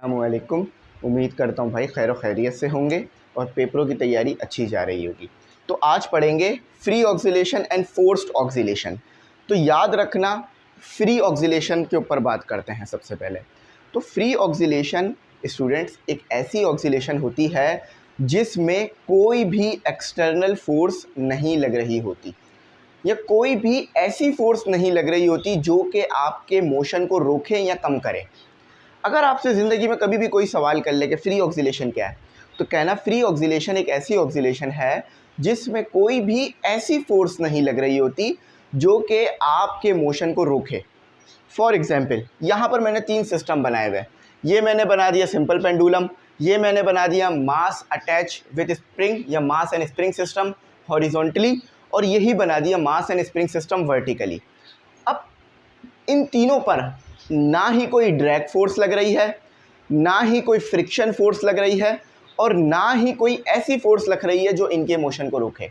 अस्सलामुअलैकुम। उम्मीद करता हूँ भाई खैर खैरियत से होंगे और पेपरों की तैयारी अच्छी जा रही होगी। तो आज पढ़ेंगे free oscillation and forced oscillation. तो याद रखना, फ्री ऑक्सीलेशन के ऊपर बात करते हैं सबसे पहले। तो फ्री ऑक्सीलेशन स्टूडेंट्स एक ऐसी ऑक्सीलेशन होती है जिसमें कोई भी एक्सटर्नल फोर्स नहीं लग रही होती, या कोई भी ऐसी फोर्स नहीं लग रही होती जो कि आपके मोशन को रोके या कम करे। अगर आपसे ज़िंदगी में कभी भी कोई सवाल कर ले कि फ्री ऑक्सीलेशन क्या है, तो कहना फ्री ऑक्सीलेशन एक ऐसी ऑक्सीलेशन है जिसमें कोई भी ऐसी फोर्स नहीं लग रही होती जो कि आपके मोशन को रोके। फॉर एग्जांपल, यहाँ पर मैंने 3 सिस्टम बनाए हुए हैं। ये मैंने बना दिया सिंपल पेंडुलम, ये मैंने बना दिया मास अटैच विद स्प्रिंग या मास एंड स्प्रिंग सिस्टम हॉरिजॉन्टली, और यही बना दिया मास एंड स्प्रिंग सिस्टम वर्टिकली। अब इन तीनों पर ना ही कोई ड्रैग फोर्स लग रही है, ना ही कोई फ्रिक्शन फोर्स लग रही है, और ना ही कोई ऐसी फोर्स लग रही है जो इनके मोशन को रोके।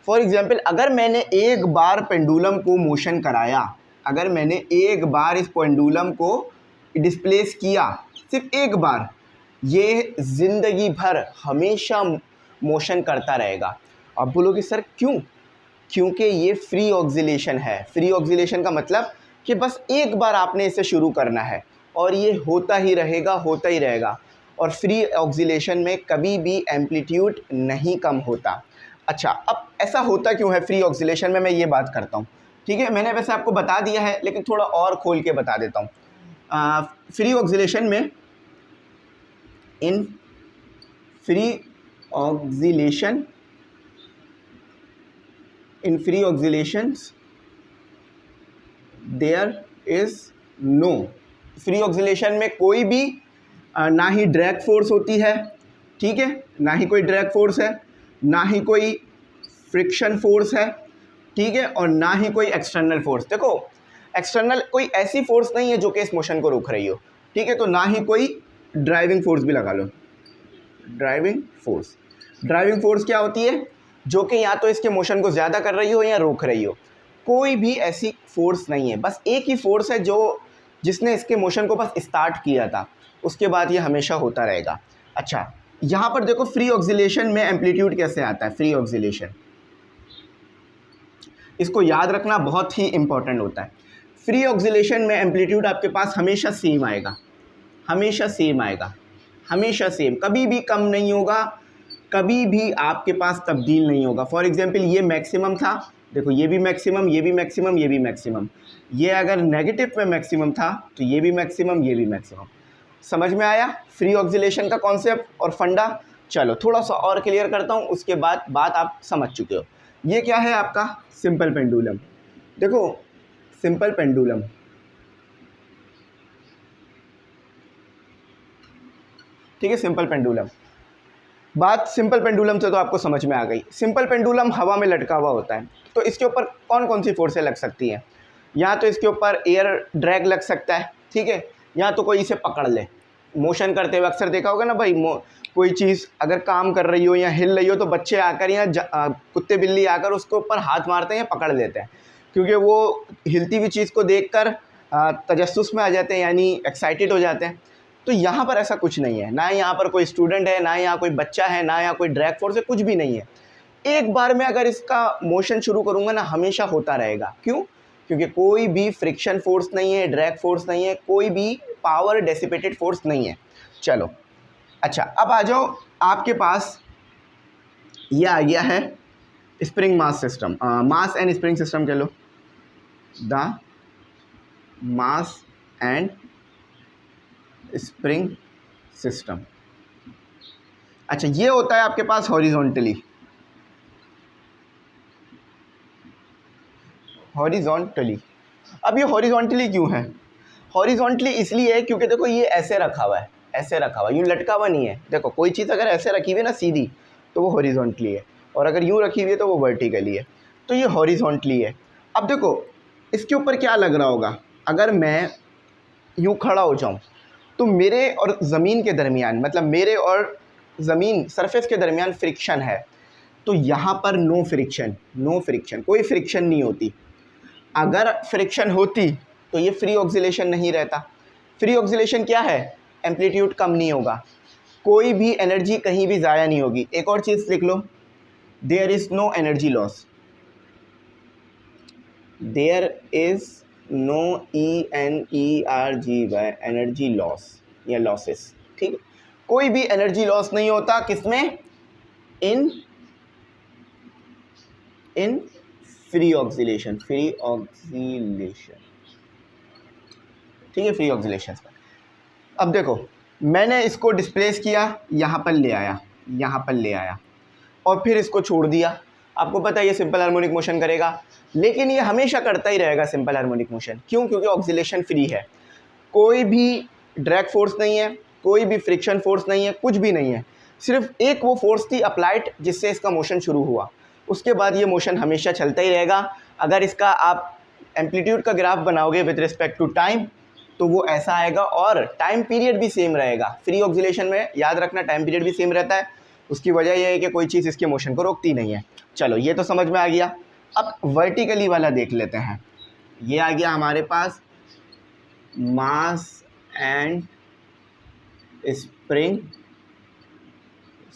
फॉर एग्जांपल, अगर मैंने एक बार पेंडुलम को मोशन कराया, अगर मैंने एक बार इस पेंडुलम को डिस्प्लेस किया, सिर्फ एक बार, ये ज़िंदगी भर हमेशा मोशन करता रहेगा। आप बोलोगे सर क्यों? क्योंकि ये फ्री ऑक्सीलेशन है। फ्री ऑक्सीलेशन का मतलब कि बस एक बार आपने इसे शुरू करना है और ये होता ही रहेगा, होता ही रहेगा। और फ्री ऑक्सीलेशन में कभी भी एम्पलीट्यूड नहीं कम होता। अच्छा, अब ऐसा होता क्यों है फ्री ऑक्सीलेशन में, मैं ये बात करता हूँ। ठीक है, मैंने वैसे आपको बता दिया है लेकिन थोड़ा और खोल के बता देता हूँ। फ्री ऑक्सीलेशन में in free oscillations there is no, free oscillation में कोई भी ना ही ड्रैग फोर्स होती है, ठीक है, ना ही कोई ड्रैग फोर्स है, ना ही कोई फ्रिक्शन फोर्स है, ठीक है, और ना ही कोई एक्सटर्नल फोर्स। देखो, एक्सटर्नल कोई ऐसी फोर्स नहीं है जो कि इस मोशन को रोक रही हो, ठीक है, तो ना ही कोई ड्राइविंग फोर्स भी लगा लो। ड्राइविंग फोर्स क्या होती है? जो कि या तो इसके मोशन को ज़्यादा कर रही हो या रोक रही हो। कोई भी ऐसी फोर्स नहीं है, बस एक ही फोर्स है जिसने इसके मोशन को बस स्टार्ट किया था, उसके बाद ये हमेशा होता रहेगा। अच्छा, यहाँ पर देखो फ्री ऑक्सीलेशन में एम्पलीट्यूड कैसे आता है। फ्री ऑक्सीलेशन, इसको याद रखना बहुत ही इंपॉर्टेंट होता है। फ्री ऑक्सीलेशन में एम्पलीट्यूड आपके पास हमेशा सेम आएगा, हमेशा सेम आएगा, हमेशा सेम, कभी भी कम नहीं होगा, कभी भी आपके पास तब्दील नहीं होगा। फॉर एग्जांपल, ये मैक्सिमम था, देखो ये भी मैक्सिमम, ये भी मैक्सिमम, ये भी मैक्सिमम। ये अगर नेगेटिव में मैक्सिमम था तो ये भी मैक्सिमम, ये भी मैक्सिमम। समझ में आया फ्री ऑक्सीलेशन का कॉन्सेप्ट और फंडा? चलो थोड़ा सा और क्लियर करता हूँ, उसके बाद बात आप समझ चुके हो। ये क्या है आपका सिंपल पेंडुलम। देखो सिंपल पेंडुलम, ठीक है, सिंपल पेंडुलम। बात सिंपल पेंडुलम से तो आपको समझ में आ गई। सिंपल पेंडुलम हवा में लटका हुआ होता है, तो इसके ऊपर कौन कौन सी फोर्सें लग सकती हैं? या तो इसके ऊपर एयर ड्रैग लग सकता है, ठीक है, या तो कोई इसे पकड़ ले। मोशन करते हुए अक्सर देखा होगा ना भाई, कोई चीज़ अगर काम कर रही हो या हिल रही हो तो बच्चे आकर या कुत्ते बिल्ली आकर उसके ऊपर हाथ मारते हैं या पकड़ लेते हैं, क्योंकि वो हिलती हुई चीज़ को देखकर तजस्सुस में आ जाते हैं, यानी एक्साइटेड हो जाते हैं। तो यहाँ पर ऐसा कुछ नहीं है, ना यहाँ पर कोई स्टूडेंट है, ना यहाँ कोई बच्चा है, ना यहाँ कोई ड्रैग फोर्स है, कुछ भी नहीं है। एक बार में अगर इसका मोशन शुरू करूँगा ना, हमेशा होता रहेगा। क्यों? क्योंकि कोई भी फ्रिक्शन फोर्स नहीं है, ड्रैग फोर्स नहीं है, कोई भी पावर डेसिपेटेड फोर्स नहीं है। चलो अच्छा, अब आ जाओ, आपके पास ये आ गया है spring mass system, mass and spring system कह लो, the mass and spring system. अच्छा, ये होता है आपके पास हॉरिजॉन्टली, अब ये हॉरिजॉन्टली क्यों है? हॉरिजॉन्टली इसलिए है क्योंकि देखो ये ऐसे रखा हुआ है, ऐसे रखा हुआ है, यूँ लटका हुआ नहीं है। देखो कोई चीज़ अगर ऐसे रखी हुई है ना सीधी, तो वो हॉरिजॉन्टली है, और अगर यूँ रखी हुई है तो वो वर्टिकली है। तो ये हॉरिजॉन्टली है। अब देखो इसके ऊपर क्या लग रहा होगा, अगर मैं यूँ खड़ा हो जाऊँ तो मेरे और ज़मीन के दरमियान, मतलब मेरे और ज़मीन सरफेस के दरमियान फ्रिक्शन है, तो यहाँ पर नो फ्रिक्शन, कोई फ्रिक्शन नहीं होती। अगर फ्रिक्शन होती तो ये फ्री ऑक्सीलेशन नहीं रहता। फ्री ऑक्सीलेशन क्या है? एम्पलीट्यूड कम नहीं होगा, कोई भी एनर्जी कहीं भी ज़ाया नहीं होगी। एक और चीज़ लिख लो, there is no energy loss, there is no ENERGY energy loss या लॉसेस, ठीक है। कोई भी एनर्जी लॉस नहीं होता किसमें, इन फ्री ऑक्सीलेशन, ठीक है, फ्री ऑक्सीलेशन। अब देखो मैंने इसको डिस्प्लेस किया, यहाँ पर ले आया, यहाँ पर ले आया और फिर इसको छोड़ दिया। आपको पता है ये सिंपल हार्मोनिक मोशन करेगा, लेकिन ये हमेशा करता ही रहेगा सिंपल हार्मोनिक मोशन। क्यों? क्योंकि ऑक्सीलेशन फ्री है, कोई भी ड्रैग फोर्स नहीं है, कोई भी फ्रिक्शन फोर्स नहीं है, कुछ भी नहीं है। सिर्फ एक वो फोर्स थी अप्लाइड जिससे इसका मोशन शुरू हुआ, उसके बाद ये मोशन हमेशा चलता ही रहेगा। अगर इसका आप एम्पलीट्यूड का ग्राफ बनाओगे विद रिस्पेक्ट टू टाइम तो वो ऐसा आएगा और टाइम पीरियड भी सेम रहेगा। फ्री ऑक्सीलेशन में याद रखना टाइम पीरियड भी सेम रहता है, उसकी वजह यह है कि कोई चीज़ इसके मोशन को रोकती नहीं है। चलो ये तो समझ में आ गया। अब वर्टिकली वाला देख लेते हैं। ये आ गया हमारे पास mass and spring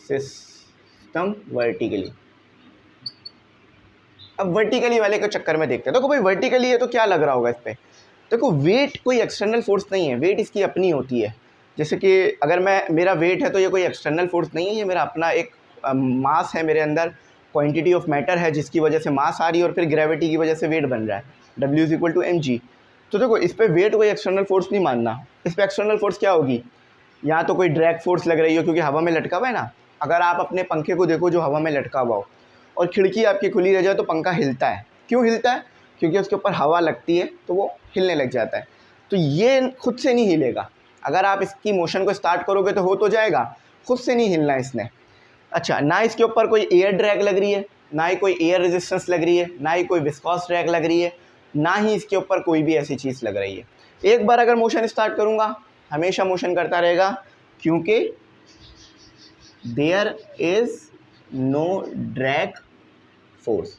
system vertically. अब वर्टिकली वाले के चक्कर में देखते हैं। देखो भाई वर्टिकली है तो क्या लग रहा होगा इस पर, देखो वेट कोई एक्सटर्नल फोर्स नहीं है, वेट इसकी अपनी होती है। जैसे कि अगर मेरा वेट है तो ये कोई एक्सटर्नल फोर्स नहीं है, ये मेरा अपना एक मास है, मेरे अंदर क्वांटिटी ऑफ मैटर है जिसकी वजह से मास आ रही है और फिर ग्रेविटी की वजह से वेट बन रहा है, W=mg। तो देखो इस पर वेट कोई एक्सटर्नल फोर्स नहीं मानना, इस पर एक्सटर्नल फोर्स क्या होगी, या तो कोई ड्रैग फोर्स लग रही हो क्योंकि हवा में लटका हुआ है ना। अगर आप अपने पंखे को देखो जो हवा में लटका हुआ हो और खिड़की आपकी खुली रह जाए तो पंखा हिलता है। क्यों हिलता है? क्योंकि उसके ऊपर हवा लगती है तो वो हिलने लग जाता है। तो ये खुद से नहीं हिलेगा, अगर आप इसकी मोशन को स्टार्ट करोगे तो हो तो जाएगा, खुद से नहीं हिलना इसने। अच्छा, ना इसके ऊपर कोई एयर ड्रैग लग रही है, ना ही कोई एयर रेजिस्टेंस लग रही है, ना ही कोई विस्कॉस ड्रैग लग रही है, ना ही इसके ऊपर कोई भी ऐसी चीज़ लग रही है। एक बार अगर मोशन स्टार्ट करूँगा हमेशा मोशन करता रहेगा, क्योंकि there is no drag force.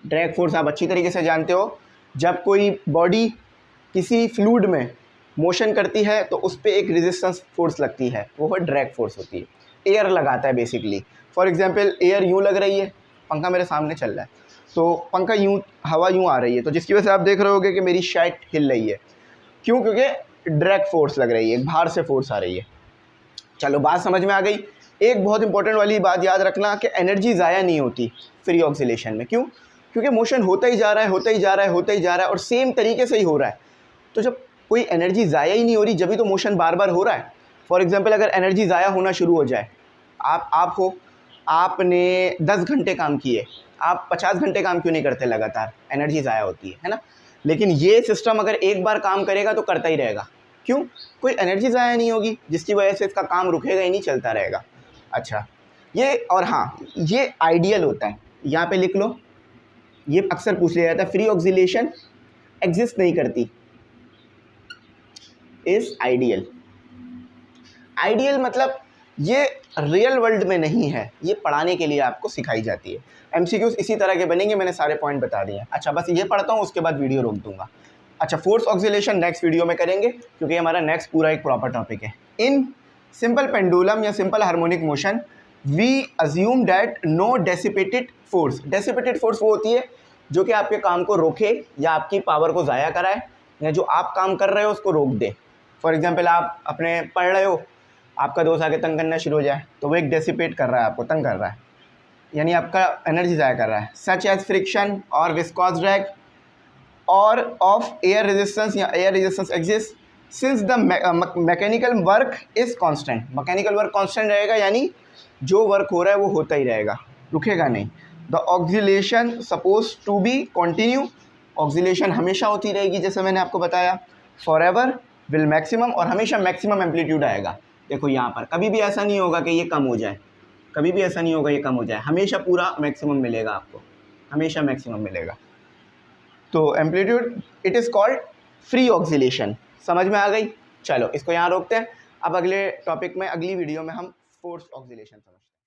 Drag force आप अच्छी तरीके से जानते हो, जब कोई बॉडी किसी फ्लूइड में मोशन करती है तो उस पर एक रेजिस्टेंस फोर्स लगती है, वो है ड्रैग फोर्स होती है, एयर लगाता है बेसिकली। फॉर एग्जांपल एयर यूँ लग रही है, पंखा मेरे सामने चल रहा है तो पंखा यूँ, हवा यूँ आ रही है, तो जिसकी वजह से आप देख रहे होगे कि मेरी शर्ट हिल रही है। क्यों? क्योंकि ड्रैग फोर्स लग रही है, बाहर से फोर्स आ रही है। चलो बात समझ में आ गई। एक बहुत इंपॉर्टेंट वाली बात याद रखना कि एनर्जी ज़ाया नहीं होती फ्री ऑक्सीलेशन में। क्यों? क्योंकि मोशन होता ही जा रहा है, होता ही जा रहा है, होता ही जा रहा है और सेम तरीके से ही हो रहा है। तो जब कोई एनर्जी ज़ाया ही नहीं हो रही जब भी तो मोशन बार बार हो रहा है। फॉर एग्जांपल अगर एनर्जी ज़ाया होना शुरू हो जाए, आप हो, आपने 10 घंटे काम किए, आप 50 घंटे काम क्यों नहीं करते लगातार, एनर्जी ज़ाया होती है ना। लेकिन ये सिस्टम अगर एक बार काम करेगा तो करता ही रहेगा। क्यों? कोई एनर्जी ज़ाया नहीं होगी जिसकी वजह से इसका काम रुकेगा ही नहीं, चलता रहेगा। अच्छा ये, और हाँ ये आइडियल होता है, यहाँ पे लिख लो, ये अक्सर पूछ लिया जाता है, फ्री ऑक्सीलेशन एग्जिस्ट नहीं करती, इज आइडियल। आइडियल मतलब ये रियल वर्ल्ड में नहीं है, ये पढ़ाने के लिए आपको सिखाई जाती है। एमसीक्यूज इसी तरह के बनेंगे, मैंने सारे पॉइंट बता दिए। अच्छा बस ये पढ़ता हूँ, उसके बाद वीडियो रोक दूंगा। अच्छा फोर्स ऑक्सीलेशन नेक्स्ट वीडियो में करेंगे क्योंकि हमारा नेक्स्ट पूरा एक प्रॉपर टॉपिक है। इन सिंपल पेंडुलम या simple harmonic motion we assume that no dissipated force. Dissipated force वो होती है जो कि आपके काम को रोके या आपकी पावर को ज़ाया कराए, या जो आप काम कर रहे हो उसको रोक दे। फॉर एग्जांपल आप अपने पढ़ रहे हो, आपका दोस्त आके तंग करना शुरू हो जाए तो वो एक डेसिपेट कर रहा है, आपको तंग कर रहा है, यानी आपका एनर्जी ज़ाया कर रहा है। सच एज फ्रिक्शन और विस्कॉस ड्रैग और ऑफ एयर रेजिस्टेंस या air resistance exist since the mechanical work is constant. Mechanical work constant रहेगा, यानी जो वर्क हो रहा है वो होता ही रहेगा, रुकेगा नहीं। The oscillation suppose to be continue. Oscillation हमेशा होती रहेगी जैसे मैंने आपको बताया। फॉर एवर विल मैक्सिमम, और हमेशा मैक्सिमम एम्पलीट्यूड आएगा। देखो यहाँ पर कभी भी ऐसा नहीं होगा कि ये कम हो जाए, कभी भी ऐसा नहीं होगा ये कम हो जाए, हमेशा पूरा मैक्सिमम मिलेगा आपको, हमेशा मैक्सिमम मिलेगा। तो amplitude it is called free oscillation. समझ में आ गई? चलो इसको यहाँ रोकते हैं, अब अगले टॉपिक में, अगली वीडियो में हम फोर्स ऑक्सीलेशन समझते हैं।